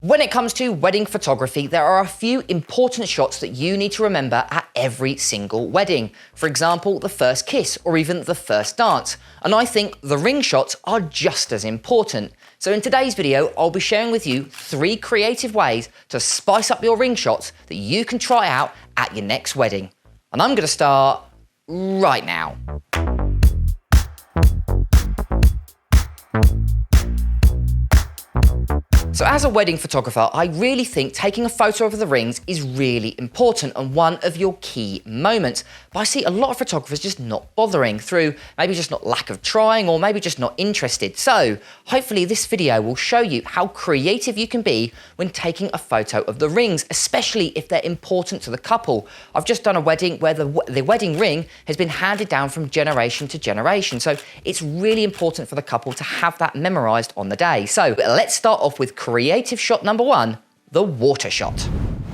When it comes to wedding photography, there are a few important shots that you need to remember at every single wedding. For example, the first kiss or even the first dance. And I think the ring shots are just as important. So in today's video, I'll be sharing with you 3 creative ways to spice up your ring shots that you can try out at your next wedding. And I'm going to start right now. So as a wedding photographer, I really think taking a photo of the rings is really important and one of your key moments. But I see a lot of photographers just not bothering through maybe just not lack of trying or maybe just not interested. So hopefully this video will show you how creative you can be when taking a photo of the rings, especially if they're important to the couple. I've just done a wedding where the wedding ring has been handed down from generation to generation. So it's really important for the couple to have that memorized on the day. So let's start off with creative shot number 1, the water shot.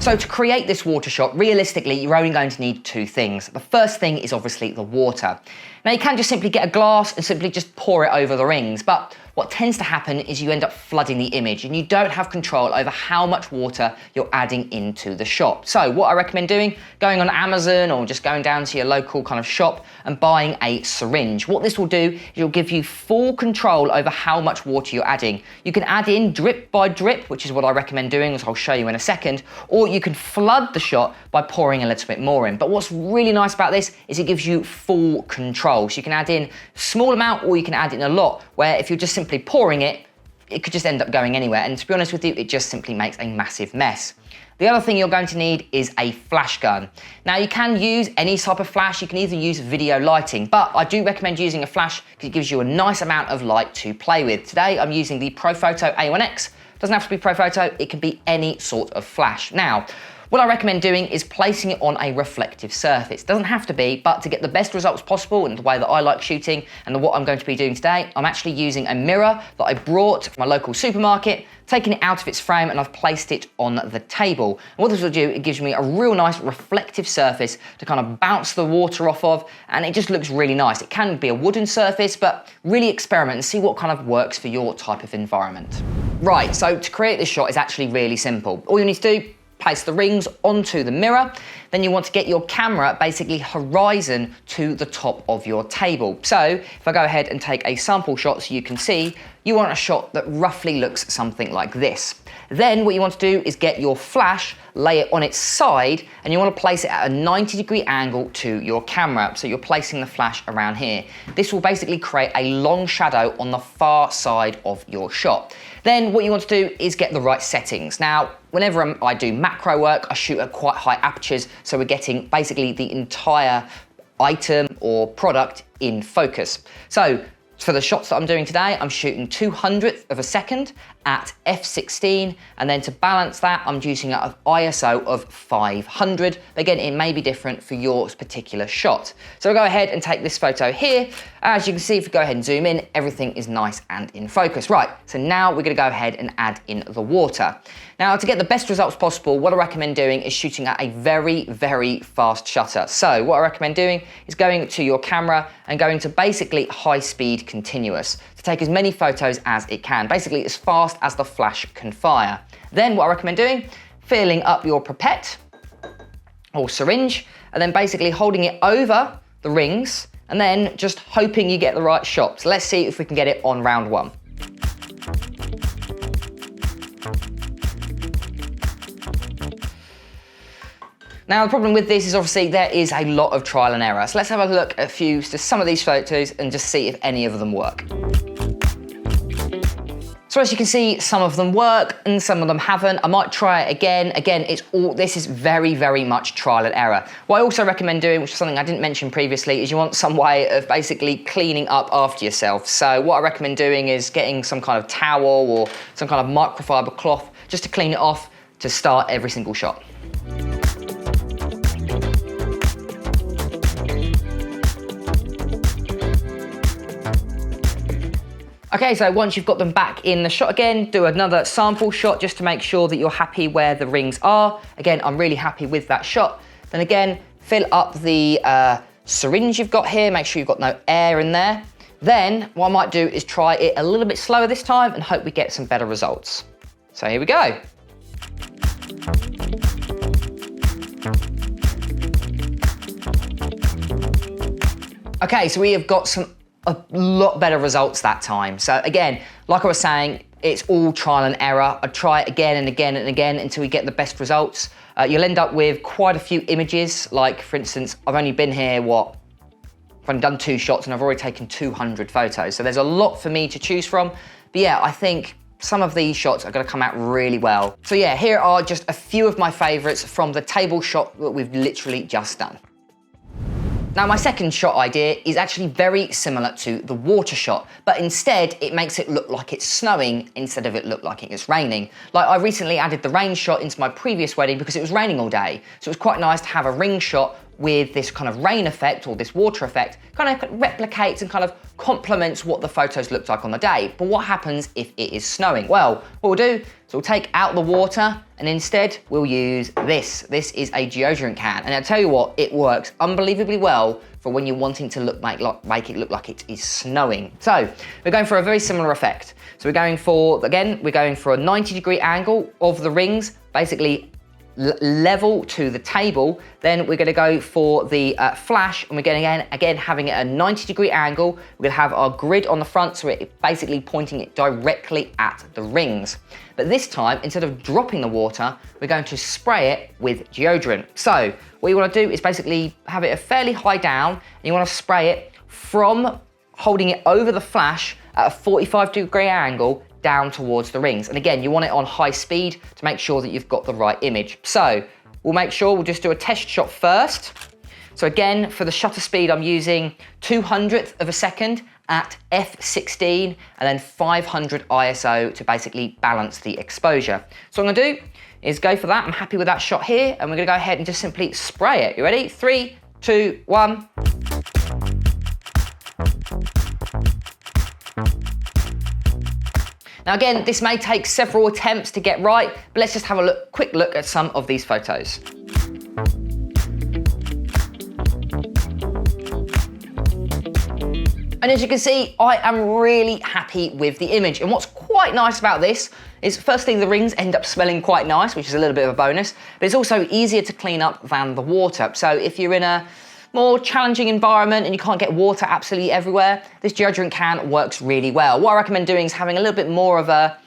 So to create this water shot, realistically, you're only going to need 2 things. The first thing is obviously the water. Now you can just simply get a glass and simply just pour it over the rings, but what tends to happen is you end up flooding the image and you don't have control over how much water you're adding into the shot. So what I recommend doing, going on Amazon or just going down to your local kind of shop and buying a syringe. What this will do is it'll give you full control over how much water you're adding. You can add in drip by drip, which is what I recommend doing, as I'll show you in a second, or you can flood the shot by pouring a little bit more in. But what's really nice about this is it gives you full control. So you can add in a small amount or you can add in a lot, where if you're just simply pouring it, it could just end up going anywhere. And to be honest with you, it just simply makes a massive mess. The other thing you're going to need is a flash gun. Now you can use any type of flash, you can even use video lighting, but I do recommend using a flash because it gives you a nice amount of light to play with. Today I'm using the Profoto A1X. Doesn't have to be Profoto, it can be any sort of flash. Now, what I recommend doing is placing it on a reflective surface. Doesn't have to be, but to get the best results possible and the way that I like shooting and what I'm going to be doing today, I'm actually using a mirror that I brought from my local supermarket, taking it out of its frame and I've placed it on the table. And what this will do, it gives me a real nice reflective surface to kind of bounce the water off of, and it just looks really nice. It can be a wooden surface, but really experiment and see what kind of works for your type of environment. Right, so to create this shot is actually really simple. All you need to do, place the rings onto the mirror, then you want to get your camera basically horizon to the top of your table. So if I go ahead and take a sample shot so you can see, you want a shot that roughly looks something like this. Then what you want to do is get your flash, lay it on its side, and you want to place it at a 90-degree angle to your camera. So you're placing the flash around here. This will basically create a long shadow on the far side of your shot. Then what you want to do is get the right settings. Now, whenever I do macro work, I shoot at quite high apertures, so we're getting basically the entire item or product in focus. So for the shots that I'm doing today, I'm shooting 200th of a second at f/16, and then to balance that, I'm using an ISO of 500. Again, it may be different for your particular shot. So I'll go ahead and take this photo here. As you can see, if you go ahead and zoom in, everything is nice and in focus. Right, so now we're gonna go ahead and add in the water. Now, to get the best results possible, what I recommend doing is shooting at a very, very fast shutter. So what I recommend doing is going to your camera and going to basically high speed continuous to take as many photos as it can, basically as fast as the flash can fire. Then what I recommend doing, filling up your pipette or syringe, and then basically holding it over the rings and then just hoping you get the right shot. So let's see if we can get it on round 1. Now, the problem with this is obviously there is a lot of trial and error. So let's have a look at some of these photos and just see if any of them work. So as you can see, some of them work and some of them haven't. I might try it again. Again, this is very, very much trial and error. What I also recommend doing, which is something I didn't mention previously, is you want some way of basically cleaning up after yourself. So what I recommend doing is getting some kind of towel or some kind of microfiber cloth just to clean it off to start every single shot. Okay, so once you've got them back in the shot again, do another sample shot just to make sure that you're happy where the rings are. Again, I'm really happy with that shot. Then again, fill up the syringe you've got here, make sure you've got no air in there. Then what I might do is try it a little bit slower this time and hope we get some better results. So here we go. Okay, so we have got a lot better results that time. So again, like I was saying, it's all trial and error. I try it again and again and again until we get the best results. You'll end up with quite a few images. Like for instance, I've only been here, I've only done 2 shots and I've already taken 200 photos. So there's a lot for me to choose from. But yeah, I think some of these shots are gonna come out really well. So yeah, here are just a few of my favorites from the table shot that we've literally just done. Now, my second shot idea is actually very similar to the water shot, but instead it makes it look like it's snowing instead of it look like it's raining. Like I recently added the rain shot into my previous wedding because it was raining all day. So it was quite nice to have a ring shot with this kind of rain effect or this water effect, kind of replicates and kind of complements what the photos looked like on the day. But what happens if it is snowing? Well, what we'll do is we'll take out the water and instead we'll use this. This is a deodorant can. And I'll tell you what, it works unbelievably well for when you're wanting to make it look like it is snowing. So we're going for a very similar effect. So we're going for, again, we're going for a 90-degree angle of the rings, basically level to the table. Then we're going to go for the flash, and we're going to again having it at a 90-degree angle. We're going to have our grid on the front, so we're basically pointing it directly at the rings. But this time, instead of dropping the water, we're going to spray it with deodorant. So what you want to do is basically have it a fairly high down, and you want to spray it from holding it over the flash at a 45-degree angle down towards the rings. And again, you want it on high speed to make sure that you've got the right image. So we'll just do a test shot first. So again, for the shutter speed, I'm using 200th of a second at f16 and then 500 ISO to basically balance the exposure. So what I'm gonna do is go for that. I'm happy with that shot here, and we're gonna go ahead and just simply spray it. You ready? 3, 2, 1. Now again, this may take several attempts to get right, but let's just have a quick look at some of these photos. And as you can see, I am really happy with the image. And what's quite nice about this is, firstly, the rings end up smelling quite nice, which is a little bit of a bonus, but it's also easier to clean up than the water. So if you're in a more challenging environment and you can't get water absolutely everywhere, this deodorant can works really well. What I recommend doing is having a little bit more of a,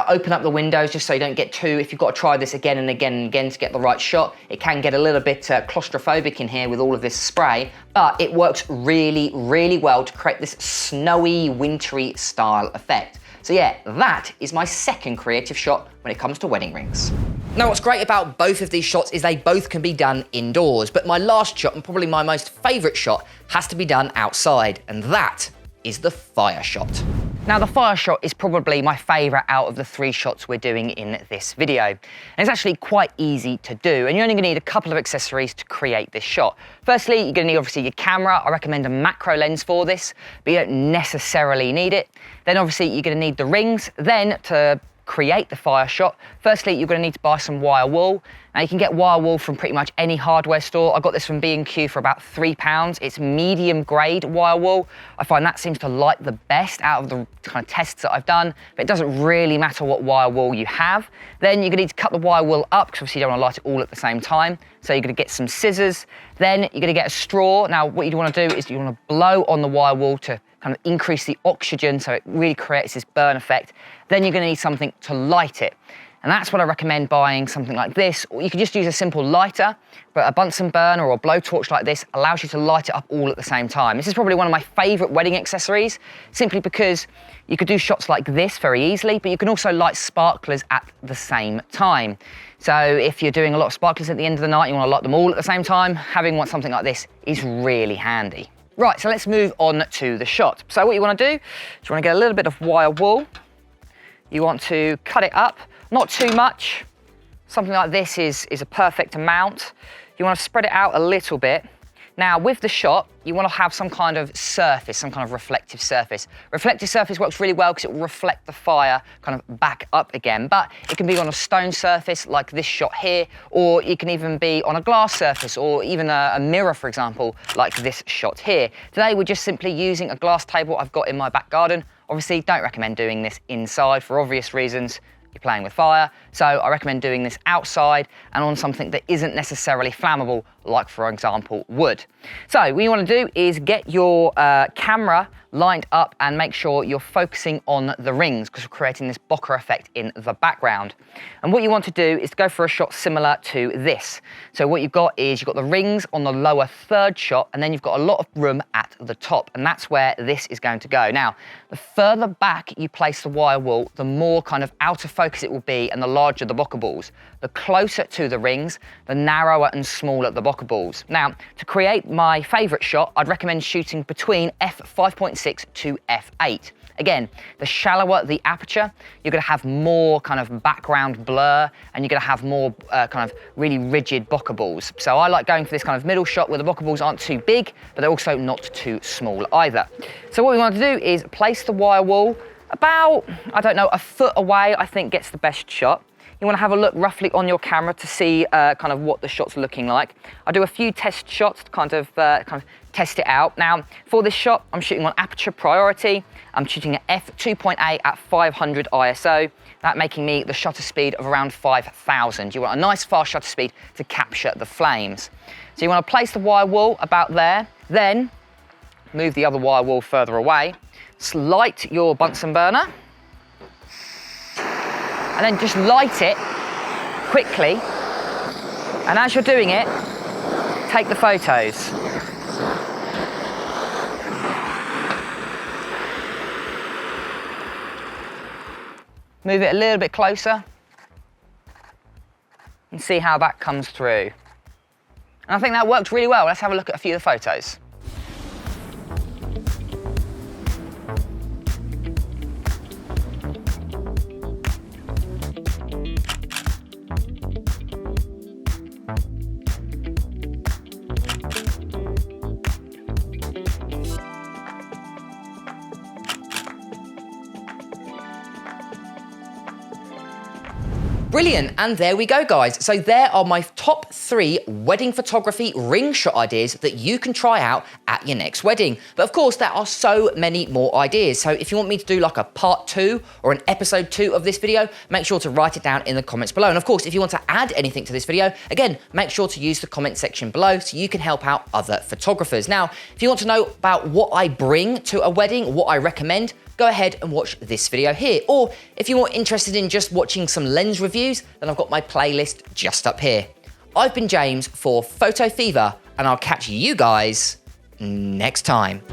open up the windows just so you don't get too, if you've got to try this again and again and again to get the right shot, it can get a little bit claustrophobic in here with all of this spray, but it works really, really well to create this snowy, wintry style effect. So yeah, that is my second creative shot when it comes to wedding rings. Now, what's great about both of these shots is they both can be done indoors, but my last shot, and probably my most favorite shot, has to be done outside, and that is the fire shot. Now, the fire shot is probably my favorite out of the 3 shots we're doing in this video. And it's actually quite easy to do, and you're only gonna need a couple of accessories to create this shot. Firstly, you're gonna need obviously your camera. I recommend a macro lens for this, but you don't necessarily need it. Then obviously you're gonna need the rings. Then to create the fire shot, firstly, you're gonna need to buy some wire wool. Now, you can get wire wool from pretty much any hardware store. I got this from B&Q for about £3. It's medium grade wire wool. I find that seems to light the best out of the kind of tests that I've done, but it doesn't really matter what wire wool you have. Then you're gonna need to cut the wire wool up, because obviously you don't wanna light it all at the same time. So you're gonna get some scissors. Then you're gonna get a straw. Now, what you wanna do is you wanna blow on the wire wool to kind of increase the oxygen so it really creates this burn effect. Then you're gonna need something to light it. And that's what I recommend buying, something like this. Or you could just use a simple lighter, but a Bunsen burner or a blowtorch like this allows you to light it up all at the same time. This is probably one of my favorite wedding accessories, simply because you could do shots like this very easily, but you can also light sparklers at the same time. So if you're doing a lot of sparklers at the end of the night, you wanna light them all at the same time, having something like this is really handy. Right, so let's move on to the shot. So what you wanna do is you wanna get a little bit of wire wool. You want to cut it up, not too much. Something like this is a perfect amount. You wanna spread it out a little bit. Now, with the shot, you wanna have some kind of surface, some kind of reflective surface. Reflective surface works really well because it will reflect the fire kind of back up again, but it can be on a stone surface like this shot here, or it can even be on a glass surface, or even a mirror, for example, like this shot here. Today, we're just simply using a glass table I've got in my back garden. Obviously, don't recommend doing this inside for obvious reasons. You're playing with fire, so I recommend doing this outside and on something that isn't necessarily flammable, like for example wood. So what you want to do is get your camera lined up and make sure you're focusing on the rings because we're creating this bokeh effect in the background. And what you want to do is to go for a shot similar to this. So what you've got is you've got the rings on the lower third shot, and then you've got a lot of room at the top, and that's where this is going to go. Now, the further back you place the wire wool, the more kind of out of focus it will be and the larger the bokeh balls. The closer to the rings, the narrower and smaller the bokeh balls. Now, to create my favorite shot, I'd recommend shooting between f5.6 to f8. Again, the shallower the aperture, you're gonna have more kind of background blur and you're gonna have more kind of really rigid bokeh balls. So I like going for this kind of middle shot where the bokeh balls aren't too big, but they're also not too small either. So what we want to do is place the wire wool about, I don't know, a foot away, I think gets the best shot. You want to have a look roughly on your camera to see kind of what the shot's looking like. I do a few test shots to kind of test it out. Now, for this shot, I'm shooting on aperture priority. I'm shooting at f2.8 at 500 ISO. That making me the shutter speed of around 5,000. You want a nice fast shutter speed to capture the flames. So you want to place the wire wool about there, then move the other wire wool further away, light your Bunsen burner, and then just light it quickly. And as you're doing it, take the photos. Move it a little bit closer and see how that comes through. And I think that worked really well. Let's have a look at a few of the photos. Brilliant, and there we go, guys. So there are my top 3 wedding photography ring shot ideas that you can try out at your next wedding. But of course, there are so many more ideas. So if you want me to do like a part 2 or an episode 2 of this video, make sure to write it down in the comments below. And of course, if you want to add anything to this video, again, make sure to use the comment section below so you can help out other photographers. Now, if you want to know about what I bring to a wedding, what I recommend, go ahead and watch this video here. Or if you're more interested in just watching some lens reviews, then I've got my playlist just up here. I've been James for Photo Fever, and I'll catch you guys next time.